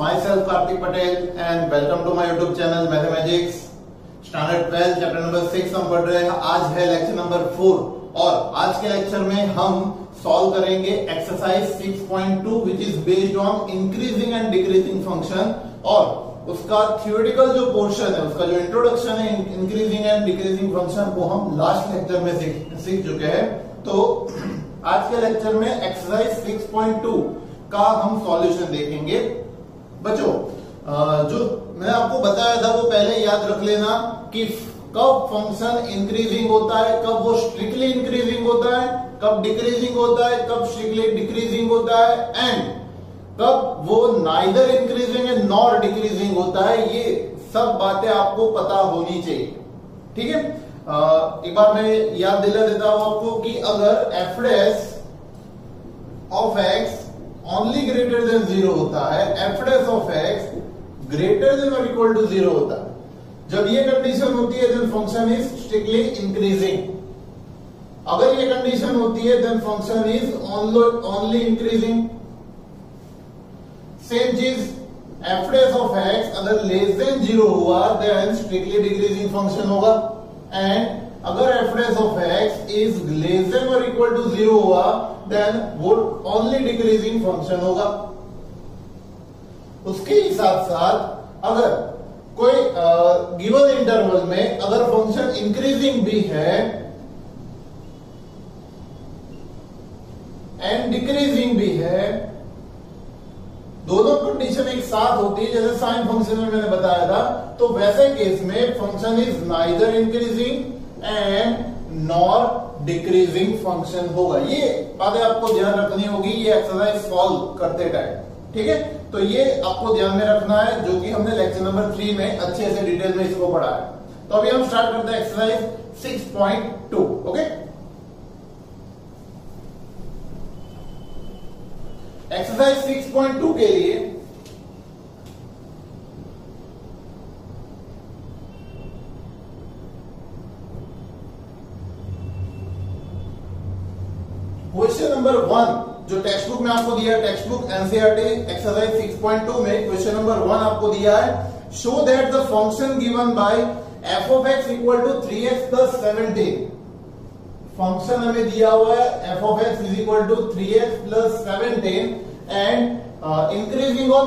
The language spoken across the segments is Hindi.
myself Karthik Patel and welcome to my YouTube channel Mathematics standard 12 chapter number 6 हम पढ़ रहे हैं। आज है लेक्चर नंबर 4 और आज के लेक्चर में हम सॉल्व करेंगे exercise 6.2 which is based on increasing and decreasing function और उसका थ्योरेटिकल जो पोर्शन है, उसका जो इंट्रोडक्शन है इंक्रीजिंग एंड डिक्रीजिंग फंक्शन को हम लास्ट लेक्चर में सीख चुके हैं। तो आज के लेक्चर में एक्सरसाइज 6.2 का हम सॉल्यूशन देखेंगे। बच्चों जो मैंने आपको बताया था वो पहले याद रख लेना कि कब फंक्शन इंक्रीजिंग होता है, कब वो स्ट्रिक्टली इंक्रीजिंग होता है, कब डिक्रीजिंग होता है, कब स्ट्रिक्टली डिक्रीजिंग होता है एंड कब वो neither increasing and nor decreasing होता है। ये सब बातें आपको पता होनी चाहिए, ठीक है। एक बार मैं याद दिला देता हूं आपको कि अगर F dash of X only greater than 0 होता है, F dash of X greater than और इक्वल टू 0 होता है, जब ये कंडीशन होती है then function is strictly increasing. अगर ये कंडीशन होती है then function is only increasing. Same चीज एफ डैश ऑफ एक्स अगर लेस देन 0 हुआ देन स्ट्रिक्टली डिक्रीजिंग फंक्शन होगा एंड अगर F dash of X is less than और इक्वल टू 0 हुआ देन वो ओनली डिक्रीजिंग फंक्शन होगा। उसके ही साथ साथ अगर कोई गिवन इंटरवल में अगर फंक्शन इंक्रीजिंग भी है एंड डिक्रीजिंग भी है, दोनों कंडीशन एक साथ होती है जैसे साइन फंक्शन में मैंने बताया था, तो वैसे केस में function is neither increasing and nor decreasing function होगा। ये बातें आपको ध्यान रखनी होगी ये एक्सरसाइज सॉल्व करते टाइम, ठीक है। तो ये आपको ध्यान में रखना है जो कि हमने लेक्चर नंबर 3 में अच्छे से डिटेल में इसको पढ़ा है। तो अभी हम स्टार्ट करते हैं एक्सरसाइज 6.2। ओके, एक्सरसाइज 6.2 के लिए क्वेश्चन नंबर 1 जो टेक्स्ट बुक में आपको दिया है, टेक्स्ट बुक एनसीईआरटी एक्सरसाइज 6.2 में क्वेश्चन नंबर 1 आपको दिया है, show that the function given by F of x equal to 3x plus 17। Function हमें दिया हुआ है F of X is equal to 3x plus 17 and increasing on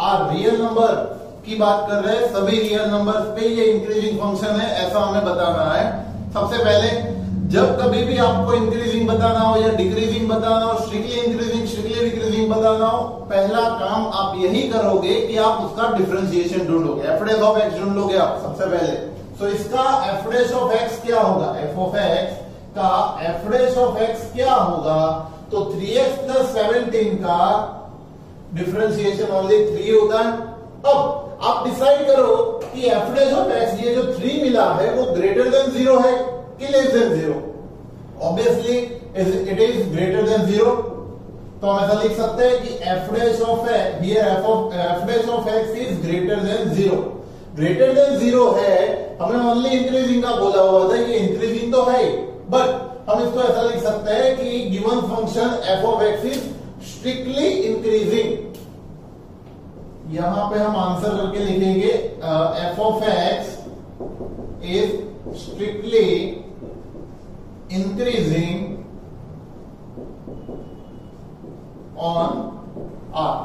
R real number की बात कर रहे हैं, सभी रियल नंबर पे ये इंक्रीजिंग फंक्शन है ऐसा हमें बताना है। सबसे पहले जब कभी भी आपको इंक्रीजिंग बताना हो या डिक्रीजिंग बताना हो, स्ट्रिक्टली इंक्रीजिंग स्ट्रिक्टली डिक्रीजिंग बताना हो, पहला काम आप यही करोगे कि आप उसका डिफरेंशिएशन ढूंढोगे, एफ डैश ऑफ एक्स ढूंढ लोगे आप सबसे पहले। तो इसका एफ डैश ऑफ एक्स क्या होगा, एफ ऑफ एक्स का एफ डैश ऑफ एक्स क्या होगा, तो 3x प्लस 17 का डिफरेंशिएशन ओनली 3 होता है। अब आप डिसाइड करो कि एफ डैश ऑफ एक्स ये जो 3 मिला है वो ग्रेटर देन 0 है कि less than 0। Obviously it is greater than 0, तो हम ऐसा लिख सकते हैं कि F dash of F dash of X is greater than 0। Greater than 0 है, हमें ओनली इंक्रीजिंग का बोला हुआ था, ये इंक्रीजिंग तो है बट हम इसको ऐसा लिख सकते हैं कि given function F of X is strictly increasing. यहां पे हम आंसर करके लिखेंगे F of X is strictly increasing on R,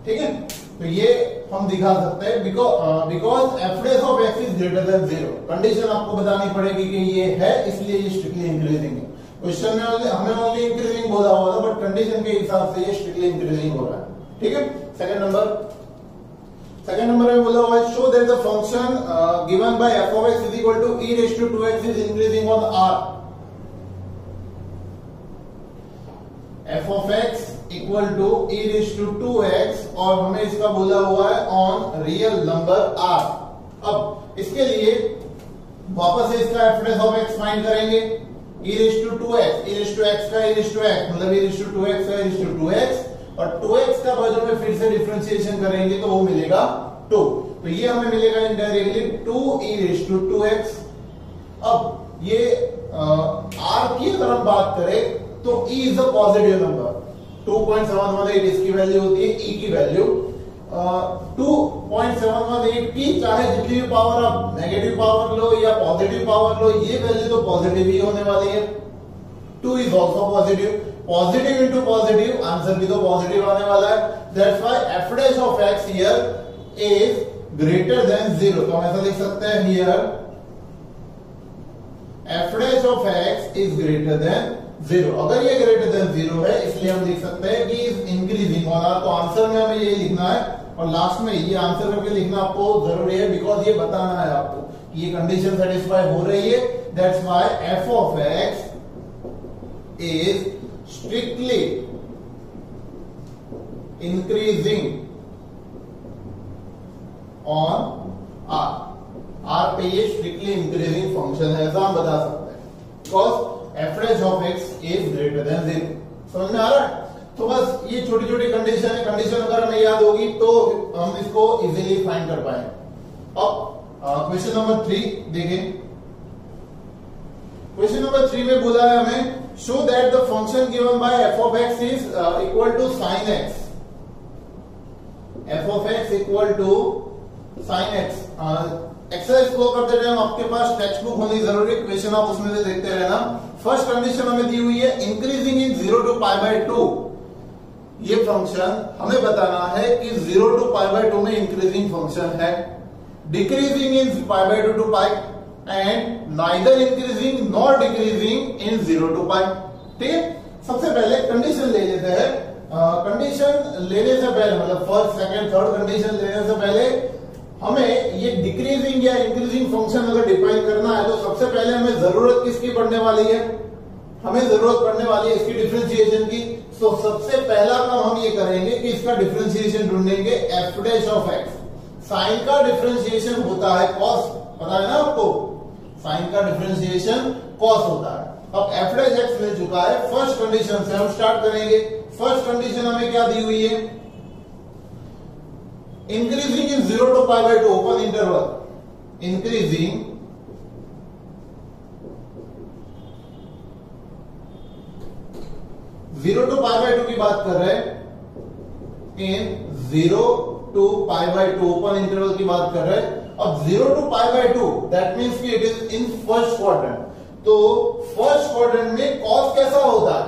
ठीक है। तो ये हम दिखा सकते हैं because F dash of X is greater than 0। Condition आपको बतानी पड़ेगी कि ये है इसलिए ये स्ट्रिक्टली इंक्रीजिंग है। क्वेश्चन में हमें ओनली इंक्रीजिंग बोला हुआ था बट कंडीशन के हिसाब से ये स्ट्रिक्टली इंक्रीजिंग हो रहा है, ठीक है। सेकंड नंबर में बोला हुआ है show that the function given by F of X is equal to e raise to 2x is increasing on r। F of x equal to e raise to 2x और हमें इसका बोला हुआ है ऑन रियल नंबर r। अब इसके लिए वापस से इसका F dash of X find करेंगे, e raise to 2x, e raise to x का e रेज़ टू x मतलब e रेज़ टू 2x का e रेज़ टू 2x और 2x का वर्जन में फिर से डिफरेंशिएशन करेंगे तो वो मिलेगा 2। तो ये हमें मिलेगा indirectly 2e rays to 2x। अब ये r की अगर हम बात करें तो e is a positive number, 2.718 इसकी वैल्यू होती है, ई की वैल्यू 2.718 की चाहे जितनी भी पावर आप नेगेटिव पावर लो या पॉजिटिव पावर लो, ये वैल्यू तो पॉजिटिव ही होने वाली है। 2 is also positive, positive into positive, answer भी तो पॉजिटिव आने वाला है। That's why F dash of x here is greater than 0। तो हम ऐसा लिख सकते हैं here F dash of X is greater than 0। अगर ये ग्रेटर देन 0 है, इसलिए हम लिख सकते हैं कि इज इंक्रीजिंग ऑन आर। तो आंसर में हमें ये लिखना है और लास्ट में ये आंसर करके लिखना आपको जरूरी है, बिकॉज ये बताना है आपको ये कंडीशन सेटिस्फाई हो रही है। That's why F of X is strictly increasing on R. R पे ये स्ट्रिक्टली इंक्रीजिंग फंक्शन है, ऐसा हम बता सकते हैं, because F dash of X is greater than 0। समझ में आ रहा है? तो बस ये छोटी छोटी कंडीशन है, कंडीशन अगर हमें याद होगी तो हम इसको इजीली फाइंड कर पाएंगे। अब क्वेश्चन नंबर 3 देखें। क्वेश्चन नंबर 3 में बोला है हमें show that the function given by F of X is equal to sine X. F of x equal to sine X. Exercise को करते टाइम आपके पास टेक्स्ट बुक होनी जरूरी, क्वेश्चन आप उसमें से देखते रहना। फर्स्ट कंडीशन हमें दी हुई है increasing in 0 to pi by 2। ये फंक्शन हमें बताना है कि 0 टू पाई बाय 2 में इंक्रीजिंग फंक्शन है, decreasing in pi by 2 to pi and neither increasing nor decreasing in 0 to pi. ठीक है, सबसे पहले कंडीशन ले लेते हैं। कंडीशन लेने से पहले मतलब फर्स्ट सेकंड थर्ड कंडीशन लेने से पहले हमें ये डिक्रीजिंग या इंक्रीजिंग फंक्शन अगर डिफाइन करना है तो सबसे पहले हमें जरूरत किसकी पड़ने वाली है? हमें जरूरत पड़ने वाली है इसकी डिफरेंशिएशन की। तो सबसे पहला काम हम ये करेंगे कि इसका डिफरेंशिएशन ढूंढेंगे F dash of X. Sine का डिफरेंशिएशन होता है कॉस, पता है ना आपको? साइन का डिफरेंशिएशन कॉस होता है। अब एफ डैश एक्स मिल चुका है, फर्स्ट कंडीशन से हम स्टार्ट करेंगे। फर्स्ट कंडीशन हमें क्या दी हुई है? Increasing in 0 to pi by 2 open interval, increasing zero to pi by 2 की बात कर रहे हैं, in 0 to pi by 2 open interval की बात कर रहे हैं। अब 0 to pi by 2 that means कि it is in first quadrant. तो फर्स्ट क्वाड्रेंट में कॉस कैसा होता है?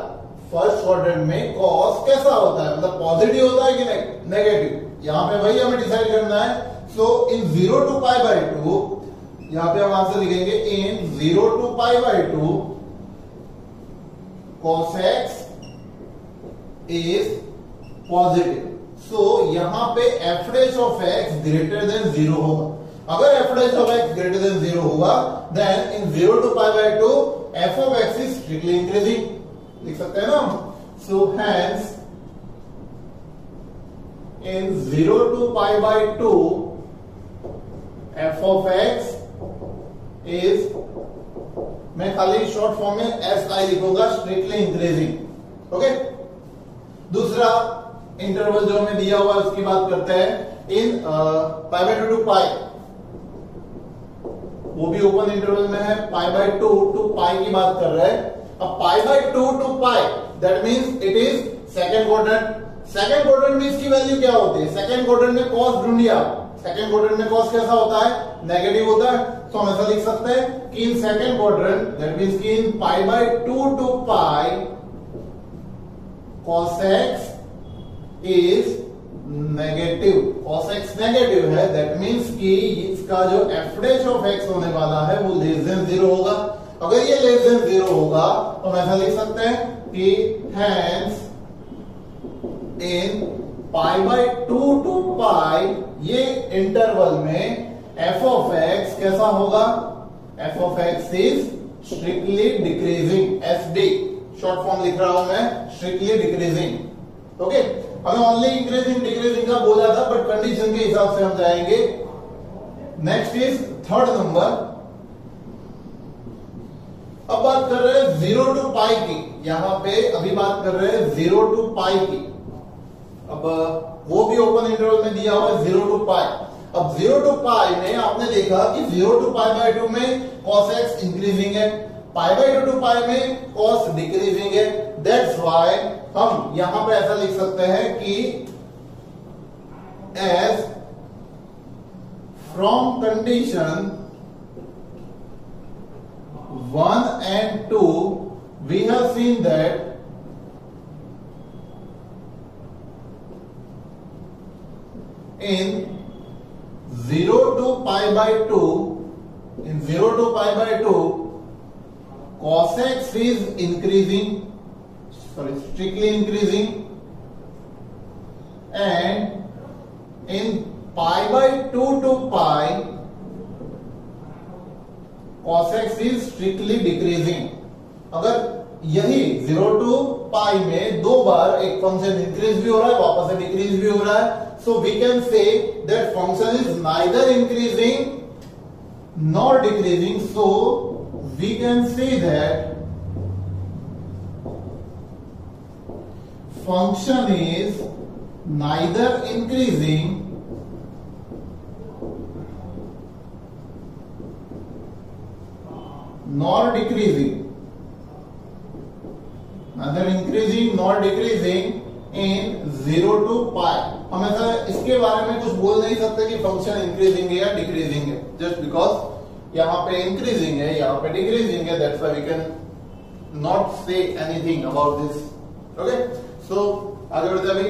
फर्स्ट क्वाड्रेंट में कॉस कैसा होता है, मतलब पॉजिटिव होता है कि नेगेटिव? यहां पे वही हमें डिसाइड करना है। सो इन 0 टू पाई बाय 2 यहां पे हम आंसर लिखेंगे in 0 to pi by 2 cos x is positive। So यहां पे f dash of x greater than 0 होगा। अगर f dash of x greater than 0 होगा then in 0 to pi by 2 f of x is strictly increasing. लिख सकते हैं ना? So hence in 0 to pi by 2 f of x is, मैं खाली शॉर्ट फॉर्म में SI लिखूंगा, स्ट्रिक्टली इंक्रीजिंग। ओके, दूसरा इंटरवल जो हमें दिया हुआ है उसकी बात करते हैं। इन पाई बाय 2 टू पाई, वो भी ओपन इंटरवल में है। पाई बाय 2 टू पाई की बात कर रहे हैं। अब pi by 2 to pi that means it is second quadrant. Second quadrant में इसकी वैल्यू क्या होती है? सेकेंड क्वाड्रेंट में कॉस ढूंढ लिया। सेकेंड क्वाड्रेंट में कॉस कैसा होता है? नेगेटिव होता है। तो हम ऐसा लिख सकते हैं कि in second quadrant that means कि in pi by 2 to pi cos x is negative. cos x negative है, दैट मीन्स कि इसका जो f डैश ऑफ x होने वाला है वो लेस देन 0 होगा। अगर ये लेस देन 0 होगा तो हम ऐसा लिख सकते हैं कि hence in pi by 2 to pi ये इंटरवल में f ऑफ x कैसा होगा? f of x is strictly decreasing. SD short form लिख रहा हूं मैं, स्ट्रिक्टली डिक्रीजिंग। ओके, हमें ओनली इंक्रीजिंग डिक्रीजिंग का बोला था, बट कंडीशन के हिसाब से हम जाएंगे। Next is third number. अब बात कर रहे हैं 0 टू पाई की। यहां पे अभी बात कर रहे हैं 0 टू पाई की। अब वो भी ओपन इंटरवल में दिया हुआ है 0 टू पाई। अब 0 टू पाई में आपने देखा कि 0 टू पाई बाय 2 में cos x इंक्रीजिंग है, पाई बाय 2 टू पाई में cos डिक्रीजिंग है। दैट्स व्हाई हम यहां पे ऐसा लिख सकते हैं कि as from condition 1 and 2 we have seen that in 0 to pi by 2 cos x is increasing, strictly increasing, and in pi by 2 to pi cos x is strictly decreasing. अगर यही 0 to pi में दो बार एक फंक्शन इंक्रीज भी हो रहा है, वापस से डिक्रीज भी हो रहा है, so we can say that function is neither increasing nor decreasing, so we can say that function is neither increasing nor decreasing, neither increasing nor decreasing in 0 to pi. हम ऐसा इसके बारे में कुछ बोल नहीं सकते कि फंक्शन इंक्रीजिंग है या डिक्रीजिंग है, जस्ट बिकॉज यहाँ पे इंक्रीजिंग है, यहाँ पे डिक्रीजिंग है, that's why we can not say anything about this. Okay, so आगे बढ़ते हैं. अभी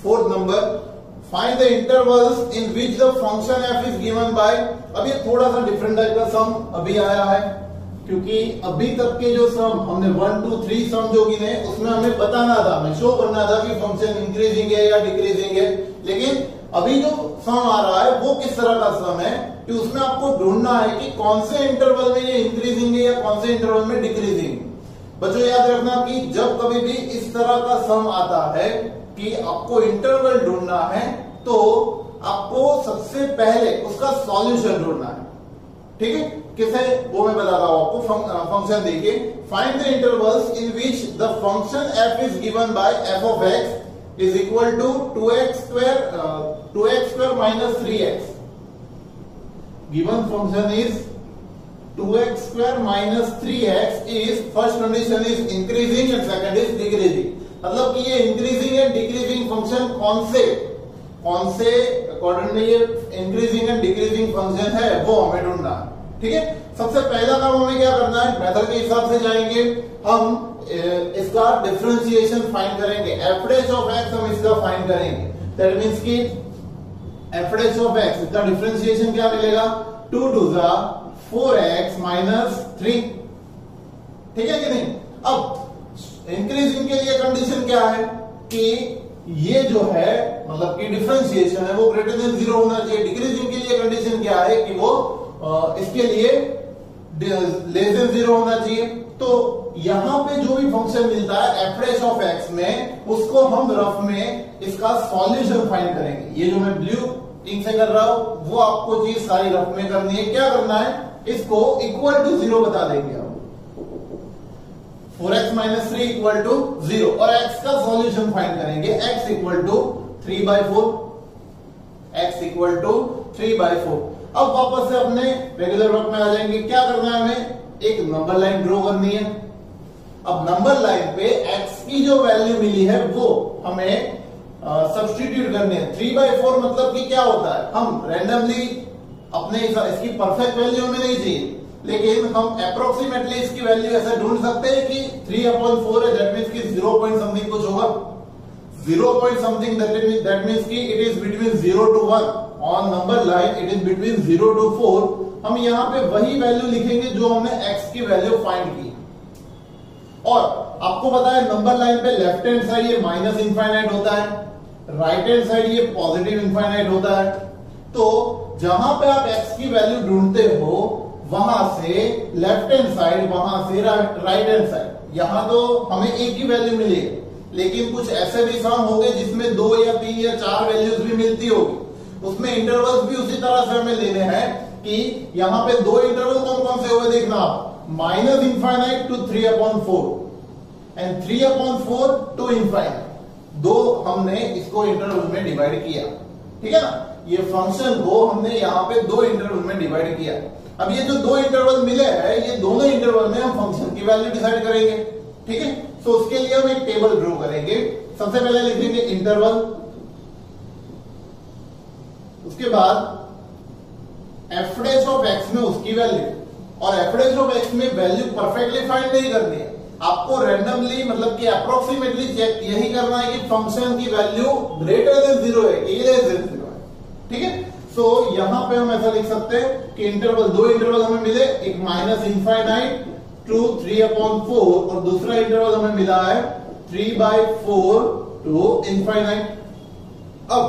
fourth number, find the intervals in which the function F is given by. अब ये थोड़ा सा डिफरेंट टाइप का सम अभी आया है, क्योंकि अभी तक के जो सम हमने 1 2 3 सम जो गिने उसमें हमें बताना था, हमें शो करना था कि फंक्शन इंक्रीजिंग है या डिक्रीजिंग है. लेकिन अभी जो सम आ रहा है वो किस तरह का सम है कि उसमें आपको ढूंढना है कि कौन से इंटरवल में ये इंक्रीजिंग है या कौन से इंटरवल में डिक्रीजिंग. बच्चों याद रखना कि जब कभी भी इस तरह का सम आता है कि आपको इंटरवल ढूंढना है तो आपको सबसे पहले उसका सॉल्यूशन ढूंढना है. ठीक है, किसे वो मैं बताता हूं आपको. फंक्शन देखिए, find the intervals in which the function F is given by F of X is equal to 2x square minus 3x. Given function is 2x square minus 3x is, first condition is increasing and second is decreasing. मतलब कि ये इंक्रीजिंग एंड डिक्रीजिंग फंक्शन कौन से अकॉर्डिंग ये इंक्रीजिंग एंड डिक्रीजिंग फंक्शन है वो हमें ढूंढना है. ठीक है, सबसे पहला काम हमें क्या करना है, मेथड के हिसाब से जाएंगे, हम इसका डिफरेंशिएशन फाइंड करेंगे. एफ डैश ऑफ एक्स हम इसका फाइंड करेंगे. दैट मींस कि एफ डैश ऑफ एक्स इसका डिफरेंशिएशन क्या मिलेगा, 2 2 4x माइनस 3. ठीक है कि नहीं. अब इंक्रीजिंग के लिए कंडीशन क्या है कि ये जो है मतलब कि डिफरेंशिएशन है वो ग्रेटर देन 0 होना चाहिए. डिक्रीजिंग के लिए कंडीशन क्या है कि वो इसके लिए लेस देन 0 होना चाहिए. तो यहां पे जो भी फंक्शन मिलता है एफ डैश ऑफ एक्स में, उसको हम रफ में इसका सॉल्यूशन फाइंड करेंगे. ये जो मैं ब्लू इंक से कर रहा हूं वो आपको चीज सारी रफ में करनी है. क्या करना है, इसको इक्वल टू 0 बता देंगे हम. 4x माइनस 3 इक्वल टू 0 और x का सॉल्यूशन फाइंड करेंगे. x equal to 3/4, x equal to 3/4. अब वापस से अपने रेगुलर वर्क में आ जाएंगे. क्या करना है, हमें एक नंबर लाइन ड्रॉ करनी है. अब नंबर लाइन पे x की जो वैल्यू मिली है वो हमें सब्स्टिट्यूट करनी है. 3/4 मतलब कि क्या होता है, हम रैंडमली अपने इसकी परफेक्ट वैल्यू हमें नहीं चाहिए, लेकिन हम अप्रोक्सीमेटली इसकी वैल्यू ऐसा ढूंढ सकते हैं कि 3/4 है, दैट मींस कि 0 पॉइंट समथिंग कुछ होगा. 0 पॉइंट समथिंग दैट मींस कि it is between 0 to 1. On number line it is between 0 to 4. हम यहां पे वही वैल्यू लिखेंगे जो हमने x की वैल्यू फाइंड की. और आपको पता है नंबर लाइन पे लेफ्ट हैंड साइड ये माइनस इनफाइनाइट होता है, राइट हैंड साइड ये पॉजिटिव इनफाइनाइट होता है. तो जहां पे आप x की वैल्यू ढूंढते हो वहां से लेफ्ट हैंड साइड, वहां से राइट हैंड साइड, यहां तो हमें एक ही वैल्यू मिलेगी, लेकिन कुछ ऐसे भी सम होंगे जिसमें 2 या 3 या 4 वैल्यूज भी मिलती होगी. उसमें इंटरवल्स भी उसी तरह से हमें लेने हैं कि यहां पे 2 इंटरवल कौन कौन से हुए देखना आप, minus infinite to 3/4 and 3/4 to infinite. 2 हमने इसको इंटरवल में डिवाइड किया. ठीक है ना, ये फंक्शन को हमने यहां पे 2 इंटरवल में डिवाइड किया. अब ये जो 2 इंटरवल मिले हैं, ये दोनों इंटरवल में हम फंक्शन की वैल्यू डिसाइड करेंगे. ठीक है, सो उसके लिए हम एक टेबल ड्रॉ करेंगे। सबसे पहले लिखेंगे इंटरवल, उसके बाद एफडेज ऑफ एक्स में उसकी वैल्यू, और एफडेज ऑफ एक्स में वैल्यू परफेक्टली फाइंड नहीं करनी है, आपको रैंडमली मतलब कि अप्रोक्सीमेटली चेक यही करना है कि फंक्शन की वैल्यू ग्रेटर देन 0 है कि लेस देन 0 है। ठीक है, सो यहां पे हम ऐसा लिख सकते हैं कि इंटरवल, दो इंटरवल हमें मिले, एक माइनस इनफाइनाइट टू 3/4 और दूसरा इंटरवल हमें मिला है 3/4 टू इनफाइनाइट। अब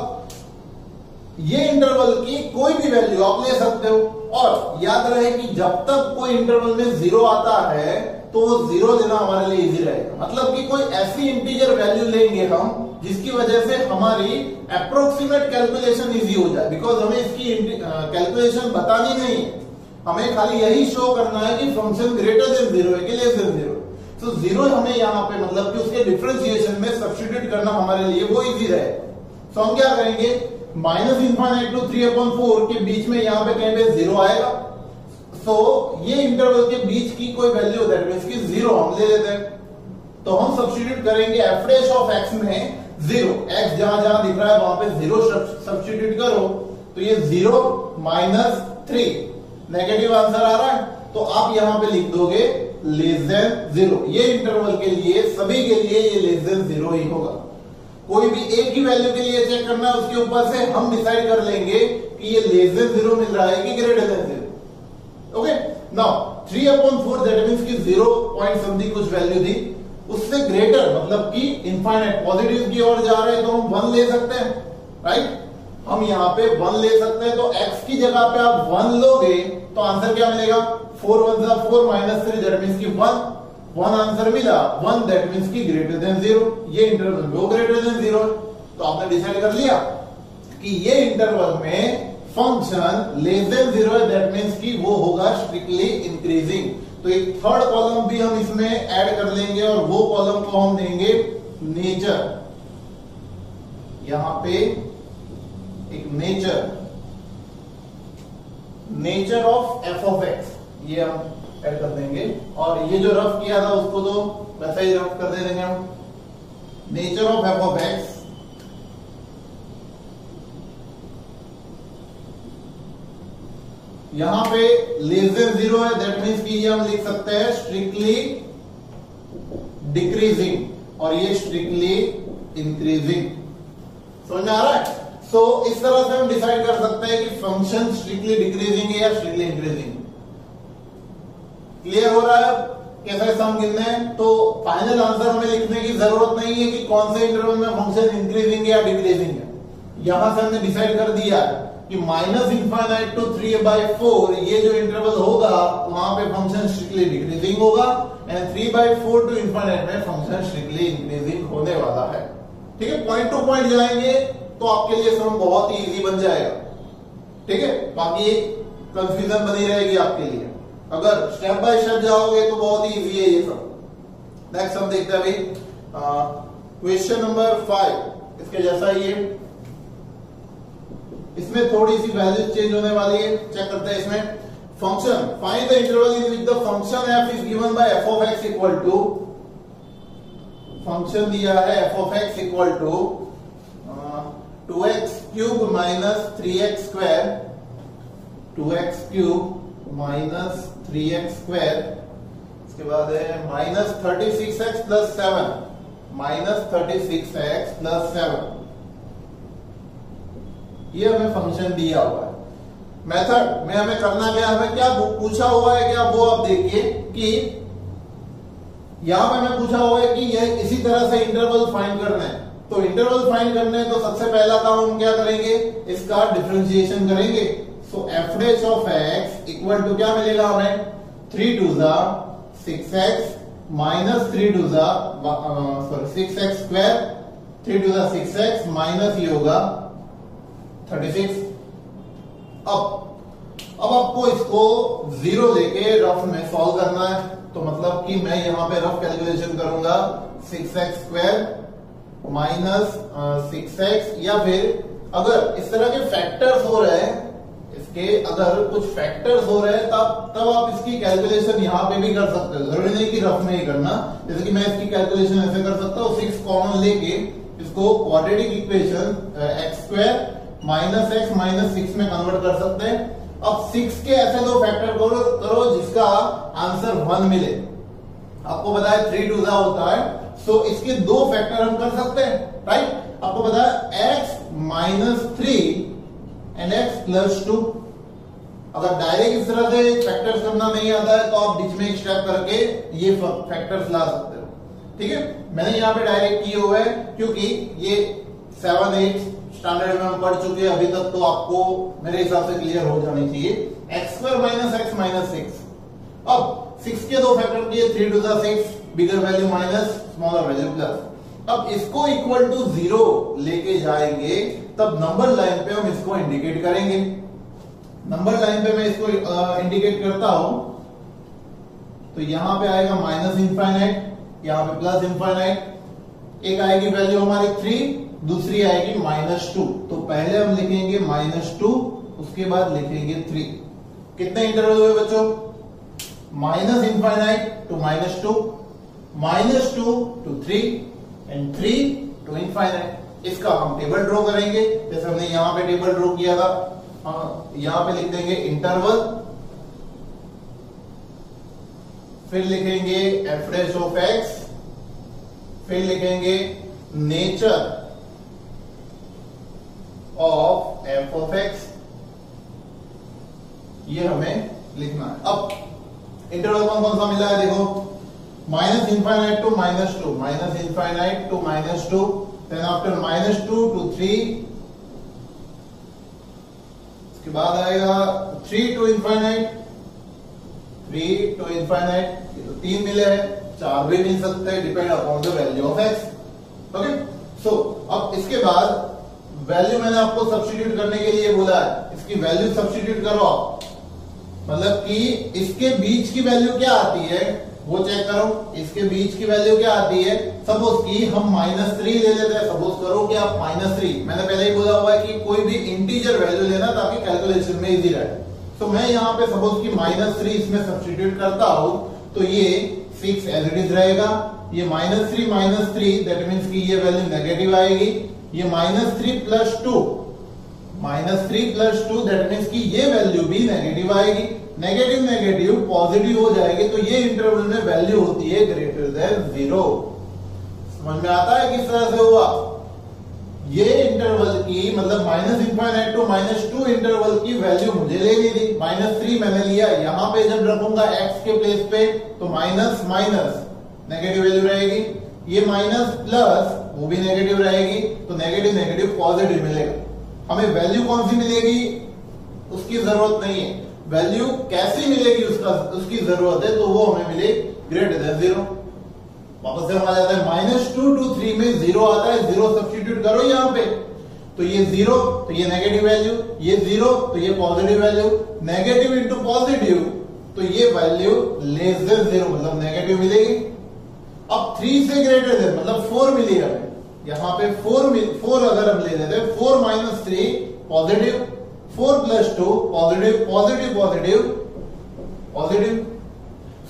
ये इंटरवल की कोई भी वैल्यू आप ले सकते हो, और याद रहे कि जब तक कोई इंटरवल में 0 आता है तो वो 0 लेना हमारे लिए इजी रहेगा। मतलब कि कोई ऐसी इंटीजर वैल्यू लेंगे हम जिसकी वजह से हमारी अप्रोक्सीमेट कैलकुलेशन इजी हो जाए, बिकॉज हमें इसकी कैलकुलेशन बतानी नहीं है, हमें खाली यही शो करना है कि फंक्शन ग्रेटर देन 0 है कि लेस देन 0। तो 0 हमें यहाँ पे मतलब कि उसके डिफरेंशिएशन में सब्स्टिट्यूट करना हमारे लिए वो इजी रहेगा। तो हम क्या करेंगे, माइनस इनफाइनाइट टू 3/4 के बीच में यहाँ पे कहीं पे 0 आएगा, तो ये इंटरवल के बीच की कोई वैल्यू दैट मींस कि 0 हम ले लेते हैं। तो हम सब्स्टिट्यूट करेंगे एफ डैश ऑफ एक्स में 0, एक्स जहां जहां दिख रहा है वहां पे 0 सब्स्टिट्यूट करो, तो ये 0 माइनस 3, नेगेटिव आंसर आ रहा है, तो आप यहां पे लिख दोगे लेस देन 0। ये इंटरवल के लिए सभी के लिए ये लेस देन 0 ही होगा। कोई भी एक ही वैल्यू के लिए चेक करना है, उसके ऊपर से हम डिसाइड कर लेंगे कि ये लेस देन 0 मिल रहा है कि greater than 0। Okay, now 3/4 that means कि 0 पॉइंट समथिंग कुछ वैल्यू थी, उससे ग्रेटर मतलब कि इनफाइनाइट पॉजिटिव की ओर जा रहे हैं तो हम 1 ले सकते हैं, राइट। हम यहाँ पे 1 ले सकते हैं, तो x की जगह पे आप 1 लोगे तो आंसर क्या मिलेगा, 4 1 4 माइनस 3 दैट मींस कि 1 आंसर मिला, 1 दैट मींस कि ग्रेटर देन 0। ये इंटरवल वो ग्रेटर देन 0 है, तो आपने डिसाइड कर लिया कि ये इंटरवल में फंक्शन लेस देन 0 है, दैट मींस कि वो होगा स्ट्रिक्टली इंक्रीजिंग। तो एक थर्ड कॉलम भी हम इसमें ऐड कर लेंगे और वो कॉलम को हम देंगे नेचर। यहां पे एक nature of F of x ये हम ऐड कर देंगे, और ये जो रफ किया था उसको तो वैसा ही रफ कर दे देंगे हम। Nature of F of x यहां पे लेस देन 0 है, दैट मींस कि ये हम लिख सकते हैं स्ट्रिक्टली डिक्रीजिंग, और ये स्ट्रिक्टली इंक्रीजिंग। समझ में आ रहा है? सो इस तरह से हम डिसाइड कर सकते हैं कि फंक्शन स्ट्रिक्टली डिक्रीजिंग है या स्ट्रिक्टली इंक्रीजिंग। क्लियर हो रहा है कैसे सम गिनने हैं? तो फाइनल आंसर हमें लिखने की जरूरत नहीं है कि कौन से इंटरवल में फंक्शन इंक्रीजिंग या डिक्रीजिंग है। यहां से हमने डिसाइड कर दिया कि माइनस इनफाइनाइट टू 3/4 ये जो इंटरवल होगा वहां पे फंक्शन स्ट्रिक्टली डिक्रीजिंग होगा, एंड 3/4 टू इनफाइनाइट में फंक्शन स्ट्रिक्टली इंक्रीजिंग होने वाला है। ठीक है, पॉइंट टू पॉइंट जाएंगे तो आपके लिए सम बहुत ही इजी बन जाएगा। ठीक है, बाकी कंफ्यूजन बनी रहेगी आपके लिए। अगर स्टेप बाय स्टेप जाओगे तो बहुत ही इजी है ये सब। नेक्स्ट हम देखते हैं अभी क्वेश्चन नंबर 5, इसके जैसा ही है, इसमें थोड़ी सी वैल्यू चेंज होने वाली है, चेक करते हैं इसमें। Function find the interval in which the function f is given by f of x equal to, function दिया है f of x equal to 2x cube minus 3x square, 2x cube minus 3x square, इसके बाद है minus 36x plus 7, minus 36x plus 7। ये हमें फंक्शन दिया हुआ है। मेथड में हमें करना क्या है, हमें क्या पूछा हुआ है क्या, वो आप देखिए कि यहां पे हमें पूछा हुआ है कि यह इसी तरह से इंटरवल फाइंड करना है। तो इंटरवल फाइंड करने तो सबसे पहला काम हम क्या करेंगे, इसका डिफरेंशिएशन करेंगे। So f dash of x equal to क्या मिलेगा हमें, 3 2 6x minus 3 2 6x square, 3 2 6x minus ये होगा 36। अब आपको इसको 0 लेके रफ में सॉल्व करना है, तो मतलब कि मैं यहां पे रफ कैलकुलेशन करूंगा 6x स्क्वायर माइनस 6x, या फिर अगर इस तरह के फैक्टर्स हो रहे हैं, कि अगर कुछ फैक्टर्स हो रहे हैं तब आप इसकी कैलकुलेशन यहाँ पे भी कर सकते हो, जरूरी नहीं कि रफ में ही करना। जैसे कि मैं इसकी कैलकुलेशन ऐसे कर सकता हूँ, 6 कॉमन लेके इसको quadratic equation x² minus x minus 6 में कन्वर्ट कर सकते हैं। अब 6 के ऐसे दो फैक्टर करो जिसका आंसर 1 मिले। आपको पता है 3 2 होता है, सो इसके दो फैक्टर हम कर सकते हैं, राइट। आपको पता है x minus 3 and x plus 2। अगर डायरेक्ट इस तरह से फैक्टर्स करना नहीं आता है तो आप बीच में एक स्टेप करके ये फैक्टर्स ला सकते हो, ठीक है। मैंने यहाँ पे डायरेक्ट किए हुए है क्योंकि ये 7 8 स्टैंडर्ड में हम पढ़ चुके हैं अभी तक, तो आपको मेरे हिसाब से क्लियर हो जानी चाहिए। x² minus x minus 6। अब 6 के दो फैक्टर किए, 3 2 6, bigger value minus smaller value plus. अब इसको इक्वल टू 0 लेके जाएंगे तब नंबर लाइन पे हम इसको इंडिकेट करेंगे। नंबर लाइन पे मैं इसको इंडिकेट करता हूं तो यहां पे आएगा माइनस इंफाइनाइट, यहां पे प्लस इंफाइनाइट। एक आएगी वैल्यू हमारी 3, दूसरी आएगी -2। तो पहले हम लिखेंगे -2, उसके बाद लिखेंगे 3। कितने इंटरवल हुए बच्चों? Minus infinite to -2, -2 to 3 and 3 to infinite. इसका हम टेबल ड्रॉ करेंगे, जैसे हमने यहां पे टेबल ड्रॉ किया था। यहां पे लिख देंगे इंटरवल, फिर लिखेंगे f' ऑफ x, फिर लिखेंगे nature of f of x। ये हमें लिखना है। अब इंटरवल कौन कौन सा मिला है देखो, minus infinite to -2, minus infinite to -2, then after -2 to 3, उसके बाद आएगा 3 टू इंफाइनाइट, 3 टू इंफाइनाइट। तो 3 मिले हैं, 4 भी मिल सकते हैं, depend upon the value of x। Okay, so अब इसके बाद वैल्यू मैंने आपको सब्स्टिट्यूट करने के लिए बोला है, इसकी वैल्यू सब्स्टिट्यूट करो आप, मतलब कि इसके बीच की वैल्यू क्या आती है वो चेक करो। इसके बीच की वैल्यू क्या आती है, सपोज कि हम -3 ले लेते हैं। सपोज करो कि आप -3, मैंने पहले ही बोला हुआ है कि कोई भी इंटीजर वैल्यू लेना ताकि कैलकुलेशन में इजी रहे। तो मैं यहाँ पे सपोज कि -3 इसमें सब्स्टिट्यूट करता हूं तो ये 6 एज इट इज रहेगा। ये -3 दैट मीन्स कि ये वैल्यू नेगेटिव आएगी। ये -3 प्लस 2, -3 प्लस 2 दैट मीन्स कि ये वैल्यू भी नेगेटिव आएगी। नेगेटिव नेगेटिव पॉजिटिव हो जाएगी तो ये इंटरवल में वैल्यू होती है ग्रेटर देन 0। समझ में आता है किस तरह से हुआ? ये इंटरवल की मतलब माइनस इंफाइनाइट टू -2 इंटरवल की वैल्यू मुझे लेनी थी। -3 मैंने लिया, यहां पे जब रखूंगा x के प्लेस पे तो माइनस माइनस नेगेटिव वैल्यू रहेगी, ये माइनस प्लस वो भी नेगेटिव रहेगी, तो नेगेटिव नेगेटिव पॉजिटिव मिलेगा। हमें वैल्यू कौन सी मिलेगी उसकी जरूरत नहीं है, वैल्यू कैसी मिलेगी उसकी जरूरत है, तो वो हमें मिले ग्रेटर देन 0। वापस से हम आ जाता है -2 टू 3 में 0 आता है, 0 सब्स्टिट्यूट करो यहां पे, तो ये 0 तो ये नेगेटिव वैल्यू, ये 0 तो ये positive value, negative into positive तो ये वैल्यू लेस देन 0 मतलब नेगेटिव मिलेगी। अब 3 से ग्रेटर देन मतलब 4 मिली हमें, यहां पे 4 अगर हम ले लेते हैं 4 - 3 positive, 4 plus 2 positive, positive positive positive.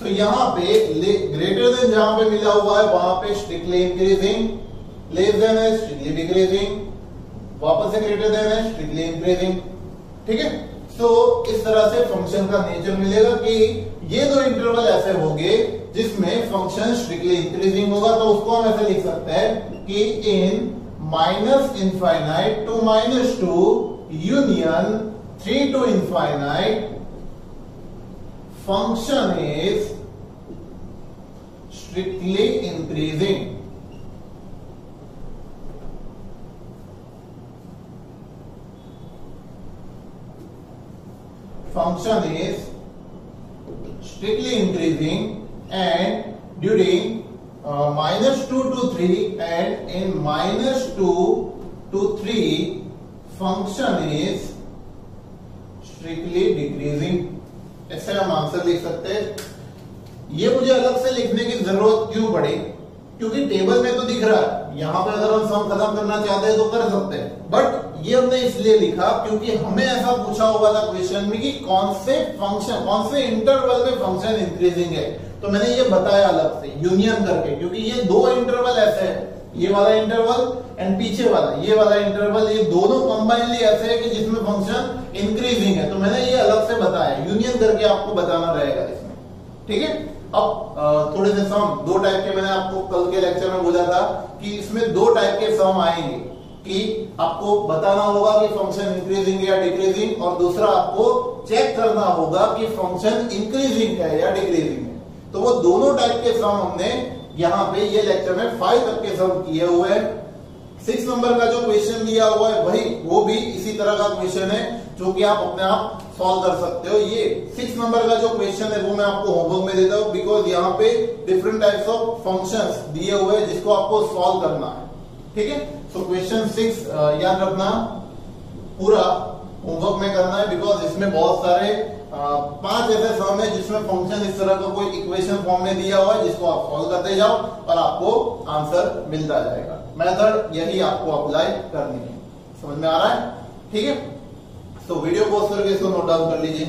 तो यहां पे ग्रेटर देन जहां पे मिला हुआ है वहां पे स्ट्रिक्टली इंक्रीजिंग, लेस देन है स्ट्रिक्टली डिक्रीजिंग, वापस से ग्रेटर देन है स्ट्रिक्टली इंक्रीजिंग। ठीक है, तो इस तरह से फंक्शन का नेचर मिलेगा कि ये दो इंटरवल ऐसे होंगे जिसमें फंक्शन स्ट्रिक्टली इंक्रीजिंग होगा, तो उसको हम ऐसे लिख सकते हैं कि इन minus infinite to -2 union 3 to infinite function is strictly increasing. Function is strictly increasing and during -2 to 3 and in -2 to 3 function is strictly decreasing. ऐसे हम आंसर लिख सकते हैं। ये मुझे अलग से लिखने की जरूरत क्यों पड़ी, क्योंकि टेबल में तो दिख रहा है, यहां पर अगर हम सम खत्म करना चाहते हैं तो कर सकते हैं, बट ये हमने इसलिए लिखा क्योंकि हमें ऐसा पूछा हुआ था क्वेश्चन में कि कौन से इंटरवल में फंक्शन इंक्रीजिंग है। तो मैंने ये बताया अलग से यूनियन करके, क्योंकि ये दो इंटरवल ऐसे है, ये वाला इंटरवल एंड पीछे वाला ये वाला इंटरवल, ये दोनों कंबाइनली ऐसे है कि जिसमें फंक्शन इंक्रीजिंग है। तो मैंने ये अलग से बताया, यूनियन करके आपको बताना रहेगा इसमें, ठीक है। अब थोड़े से सम दो टाइप के मैंने आपको कल के लेक्चर में बोला था कि इसमें दो टाइप के सम आएंगे कि आपको बताना होगा कि फंक्शन इंक्रीजिंग है या डिक्रीजिंग, और दूसरा आपको चेक करना होगा कि फंक्शन इंक्रीजिंग है या डिक्रीजिंग है। तो वो दोनों टाइप के सम हमने यहाँ पे ये लेक्चर में 5 तक के सम किए हुए हैं। 6 नंबर का जो क्वेश्चन दिया हुआ है वही वो भी इसी तरह का क्वेश्चन है जो कि आप अपने आप सॉल्व कर सकते हो। ये 6 नंबर का जो क्वेश्चन है वो मैं आपको होमवर्क में देता हूँ, बिकॉज यहाँ पे डिफरेंट टाइप्स ऑफ फंक्शंस दिए हुए हैं जिसको आपको सॉल्व करना है, ठीक है। सो क्वेश्चन 6 याद रखना, पूरा होमवर्क में करना है, बिकॉज इसमें बहुत सारे 5 ऐसे सम है जिसमें फंक्शन इस तरह का कोई इक्वेशन फॉर्म में दिया हुआ है जिसको आप सॉल्व करते जाओ और आपको आंसर मिलता जाएगा। मेथड यही आपको अप्लाई करनी है, समझ में आ रहा है, ठीक है। तो वीडियो पॉज करके इसको नोट डाउन कर लीजिए।